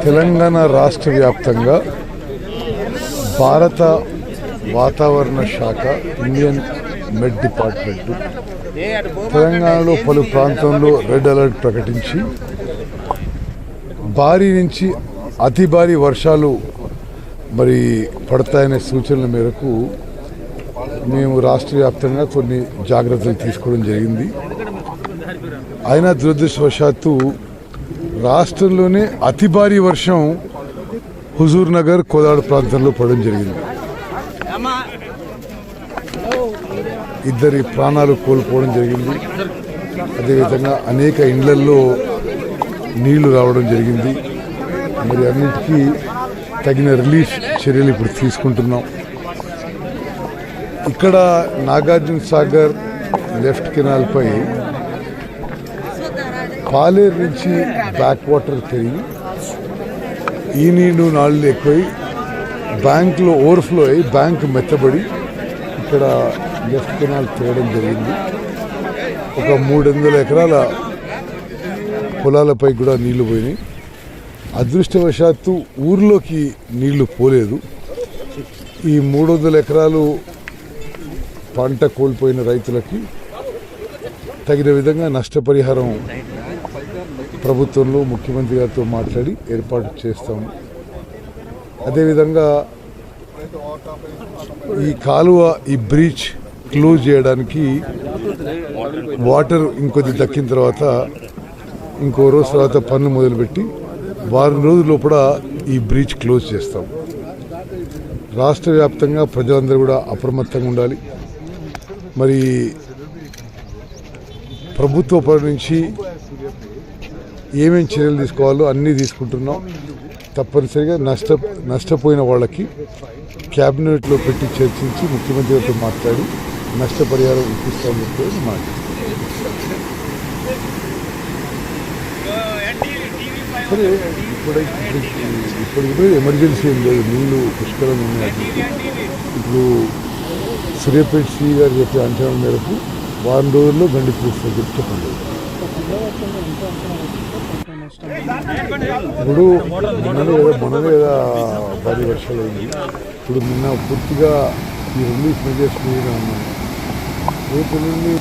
తెలంగాణ రాష్ట్ర వ్యాప్తంగా భారత వాతావరణ శాఖ ఇండియన్ మెట్ డిపార్ట్మెంట్ తెలంగాణలో పలు ప్రాంతంలో రెడ్ అలర్ట్ ప్రకటించి భారీ నుంచి అతి భారీ వర్షాలు మరి పడతాయనే సూచనల మేరకు మేము రాష్ట్ర వ్యాప్తంగా కొన్ని జాగ్రత్తలు తీసుకోవడం జరిగింది. అయినా దురదృష్టవశాత్తు రాష్ట్రంలోనే అతి భారీ వర్షం హుజూర్ నగర్ కోదాడ ప్రాంతంలో పడడం జరిగింది. ఇద్దరి ప్రాణాలు కోల్పోవడం జరిగింది. అదేవిధంగా అనేక ఇండ్లల్లో నీళ్లు రావడం జరిగింది. మరి అన్నిటికీ తగిన రిలీఫ్ చర్యలు ఇప్పుడు తీసుకుంటున్నాం. ఇక్కడ నాగార్జున సాగర్ లెఫ్ట్ కెనాల్ పై పాలేరు నుంచి బ్యాక్ వాటర్ పెరిగి ఈ నీళ్లు నాళ్ళు ఎక్కువై బ్యాంకులో ఓవర్ఫ్లో అయ్యి బ్యాంక్ మెత్తబడి ఇక్కడ లెఫ్ట్ కెనాల్ తేవడం జరిగింది. ఒక 300 ఎకరాల పొలాలపై కూడా నీళ్లు పోయినాయి. అదృష్టవశాత్తు ఊర్లోకి నీళ్లు పోలేదు. ఈ 300 ఎకరాలు పంట కోల్పోయిన రైతులకి తగిన విధంగా నష్టపరిహారం ప్రభుత్వంలో ముఖ్యమంత్రి గారితో మాట్లాడి ఏర్పాటు చేస్తాము. అదేవిధంగా ఈ కాలువ ఈ బ్రీచ్ క్లోజ్ చేయడానికి వాటర్ ఇంకొద్ది దక్కిన తర్వాత ఇంకో రోజు తర్వాత పన్ను మొదలుపెట్టి వారం రోజుల లోపల ఈ బ్రీచ్ క్లోజ్ చేస్తాం. రాష్ట్ర వ్యాప్తంగా ప్రజలందరూ కూడా అప్రమత్తంగా ఉండాలి. మరి ప్రభుత్వ పరి నుంచి ఏమేమి చర్యలు తీసుకోవాలో అన్నీ తీసుకుంటున్నాం. తప్పనిసరిగా నష్టపోయిన వాళ్ళకి క్యాబినెట్లో పెట్టి చర్చించి ముఖ్యమంత్రి గారితో మాట్లాడి నష్టపరిహారం ఇప్పిస్తామని చెప్పి మాట. సరే ఇప్పుడు ఎమర్జెన్సీ ఏం లేదు, నీళ్లు పుష్కలంగా ఉన్నాయి. ఇప్పుడు సూర్యాపేట శ్రీ గారు చెప్పే అంచనాల మేరకు వారం రోజుల్లో గండి పూర్తి చెప్పండి. ఇప్పుడు మొన్ననే కదా భారీ వర్షాలు అయింది. ఇప్పుడు నిన్న పూర్తిగా ఈ రిలీఫ్ మెజర్స్ మీద ఉన్నాయి. రేపు నుండి